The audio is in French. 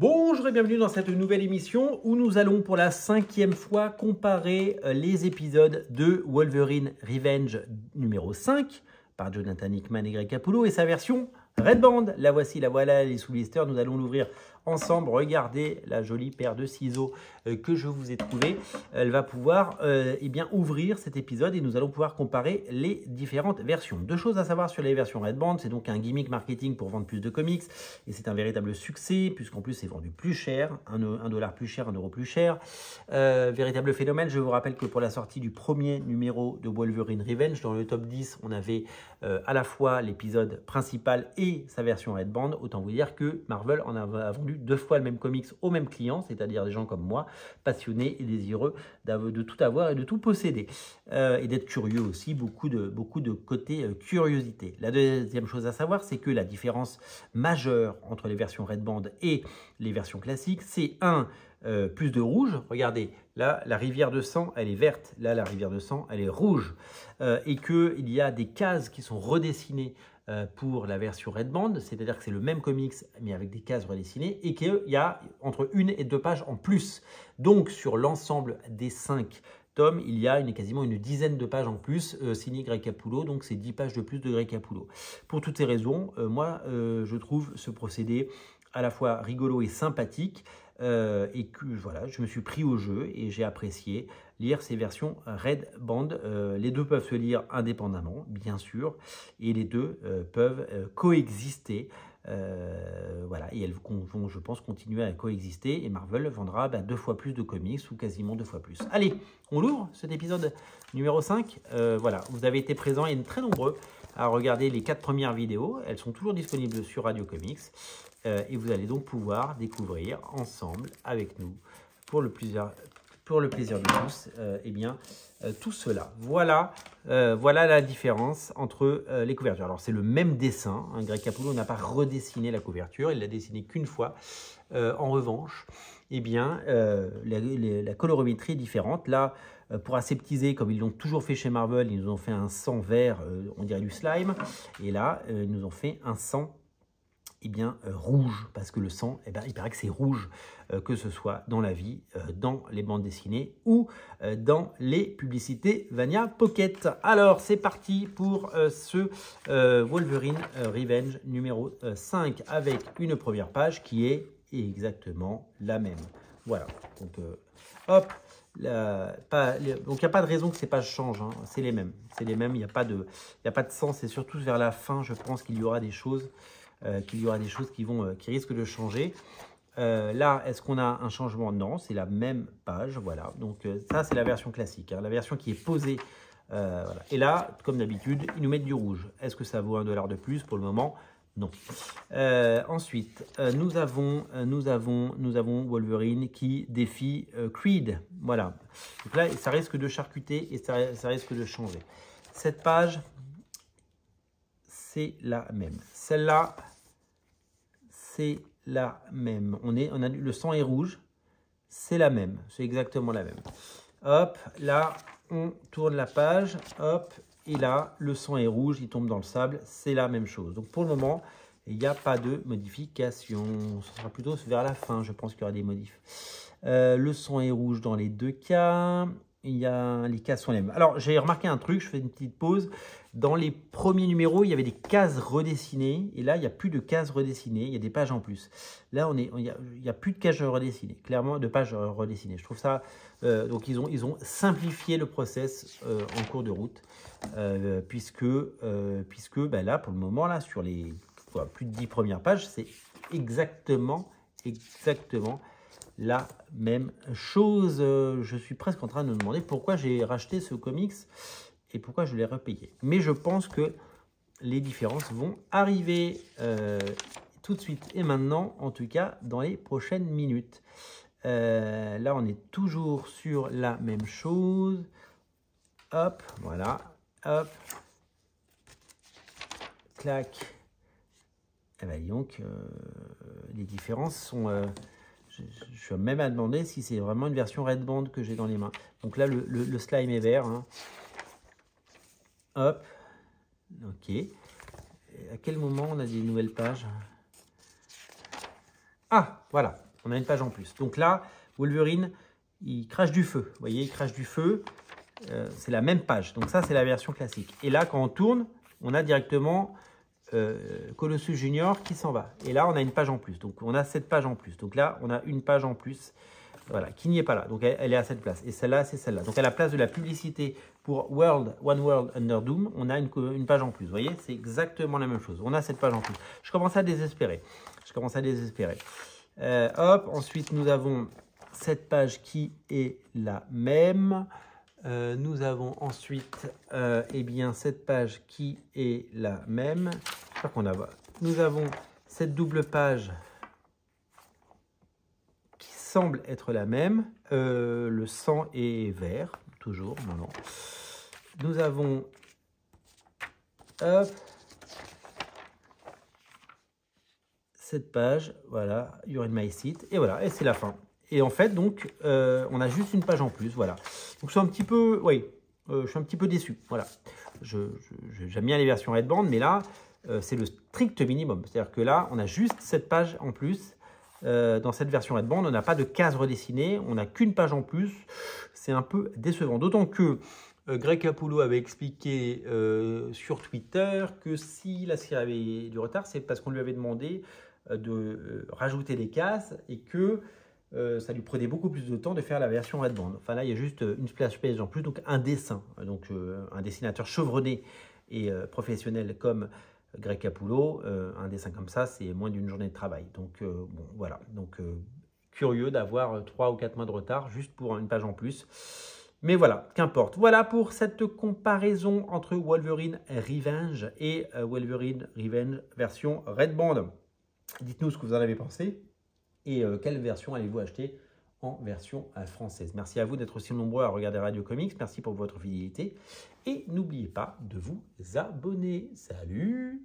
Bonjour et bienvenue dans cette nouvelle émission où nous allons pour la 5e fois comparer les épisodes de Wolverine Revenge numéro 5 par Jonathan Hickman et Greg Capullo et sa version Red Band. La voici, la voilà, elle est sous blister. Nous allons l'ouvrir ensemble. Regardez la jolie paire de ciseaux que je vous ai trouvée. Elle va pouvoir ouvrir cet épisode et nous allons pouvoir comparer les différentes versions. Deux choses à savoir sur les versions Red Band. C'est donc un gimmick marketing pour vendre plus de comics et c'est un véritable succès puisqu'en plus c'est vendu plus cher, $1 plus cher, €1 plus cher. Véritable phénomène. Je vous rappelle que pour la sortie du premier numéro de Wolverine Revenge, dans le top 10, on avait à la fois l'épisode principal et sa version Red Band. Autant vous dire que Marvel en a vendu 2 fois le même comics aux mêmes clients, c'est-à-dire des gens comme moi, passionnés et désireux de tout avoir et de tout posséder. Et d'être curieux aussi, beaucoup de côté curiosité. La deuxième chose à savoir, c'est que la différence majeure entre les versions Red Band et les versions classiques, c'est plus de rouge. Regardez, là, la rivière de sang, elle est verte. Là, la rivière de sang, elle est rouge. Et qu'il y a des cases qui sont redessinées pour la version Red Band, c'est-à-dire que c'est le même comics mais avec des cases redessinées et qu'il y a entre 1 et 2 pages en plus. Donc sur l'ensemble des 5 tomes, il y a quasiment une dizaine de pages en plus signées Greg Capullo, donc c'est 10 pages de plus de Greg Capullo. Pour toutes ces raisons, je trouve ce procédé à la fois rigolo et sympathique. Et que voilà, je me suis pris au jeu et j'ai apprécié lire ces versions Red Band. Les deux peuvent se lire indépendamment, bien sûr, et les deux peuvent coexister. Voilà, et elles vont, je pense, continuer à coexister. Et Marvel vendra 2 fois plus de comics ou quasiment 2 fois plus. Allez, on l'ouvre cet épisode numéro 5. Voilà, vous avez été présents et très nombreux à regarder les 4 premières vidéos. Elles sont toujours disponibles sur Radio Comics. Et vous allez donc pouvoir découvrir ensemble avec nous, pour le plaisir de tous, tout cela. Voilà la différence entre les couvertures. Alors c'est le même dessin, hein. Greg Capullo n'a pas redessiné la couverture, il l'a dessiné qu'une fois. En revanche, la colorimétrie est différente. Là, pour aseptiser, comme ils l'ont toujours fait chez Marvel, ils nous ont fait un sang vert, on dirait du slime. Et là, ils nous ont fait un sang rouge, parce que le sang, il paraît que c'est rouge, que ce soit dans la vie, dans les bandes dessinées ou dans les publicités Vania Pocket. Alors, c'est parti pour ce Wolverine Revenge numéro 5, avec une première page qui est exactement la même. Voilà, donc hop, donc il n'y a pas de raison que ces pages changent, hein. C'est les mêmes, il n'y a pas de sens, et surtout vers la fin, je pense qu'il y aura des choses qui risquent de changer. Là, est-ce qu'on a un changement? Non, c'est la même page, voilà. Donc ça, c'est la version classique, hein, la version qui est posée. Voilà. Et là, comme d'habitude, ils nous mettent du rouge. Est-ce que ça vaut $1 de plus? Pour le moment, non. Ensuite, nous avons Wolverine qui défie Creed. Voilà. Donc là, ça risque de charcuter et ça risque de changer. Cette page, c'est la même. Celle-là, c'est la même. Le sang est rouge, c'est la même. C'est exactement la même. Hop, là, on tourne la page. Hop, et là, le sang est rouge, il tombe dans le sable. C'est la même chose. Donc, pour le moment, il n'y a pas de modification. Ce sera plutôt vers la fin, je pense qu'il y aura des modifs. Le sang est rouge dans les 2 cas. Les cases sont les mêmes. Alors, j'ai remarqué un truc, je fais une petite pause. Dans les premiers numéros, il y avait des cases redessinées. Et là, il n'y a plus de cases redessinées. Il y a des pages en plus. Là, il n'y a plus de cases redessinées. Clairement, de pages redessinées. Je trouve ça... donc, ils ont simplifié le process en cours de route. Puisque là, pour le moment, là, sur les plus de 10 premières pages, c'est exactement la même chose. Je suis presque en train de me demander pourquoi j'ai racheté ce comics et pourquoi je l'ai repayé. Mais je pense que les différences vont arriver tout de suite et maintenant, en tout cas dans les prochaines minutes. Là, on est toujours sur la même chose. Hop, voilà. Hop. Clac. Et bien, donc, les différences sont... je suis même à demander si c'est vraiment une version Red Band que j'ai dans les mains. Donc là, le slime est vert, hein. Hop. Ok. Et à quel moment on a des nouvelles pages? Ah, voilà. On a une page en plus. Donc là, Wolverine, il crache du feu. Vous voyez, il crache du feu. C'est la même page. Donc ça, c'est la version classique. Et là, quand on tourne, on a directement Colossus Junior qui s'en va. Et là, on a une page en plus. Donc on a cette page en plus. Donc là, on a une page en plus. Voilà, qui n'y est pas là. Donc elle est à cette place. Et celle-là, c'est celle-là. Donc à la place de la publicité pour One World Under Doom, on a une page en plus. Vous voyez, c'est exactement la même chose. On a cette page en plus. Je commence à désespérer. Hop, ensuite, nous avons cette page qui est la même. Nous avons ensuite eh bien, cette page qui est la même. J'espère qu'on a... Nous avons cette double page qui semble être la même. Le sang est vert, toujours. Non. Nous avons... Hop, cette page, voilà, You're in my seat. Et voilà, et c'est la fin. Et en fait, donc, on a juste une page en plus, voilà. Donc, je suis un petit peu, je suis un petit peu déçu, voilà. J'aime bien les versions Headband, mais là, c'est le strict minimum. C'est-à-dire que là, on a juste cette page en plus. Dans cette version Headband, on n'a pas de cases redessinées, on n'a qu'une page en plus. C'est un peu décevant. D'autant que Greg Capullo avait expliqué sur Twitter que si la série avait du retard, c'est parce qu'on lui avait demandé de rajouter des cases et que ça lui prenait beaucoup plus de temps de faire la version Headband. Enfin là, il y a juste une splash page en plus, donc un dessin. Donc un dessinateur chevronné et professionnel comme Greg Capullo, un dessin comme ça, c'est moins d'une journée de travail. Donc bon, voilà. Donc curieux d'avoir 3 ou 4 mois de retard juste pour une page en plus. Mais voilà, qu'importe. Voilà pour cette comparaison entre Wolverine Revenge et Wolverine Revenge version Headband. Dites-nous ce que vous en avez pensé. Et quelle version allez-vous acheter en version française? Merci à vous d'être aussi nombreux à regarder Radio Comics. Merci pour votre fidélité. Et n'oubliez pas de vous abonner. Salut!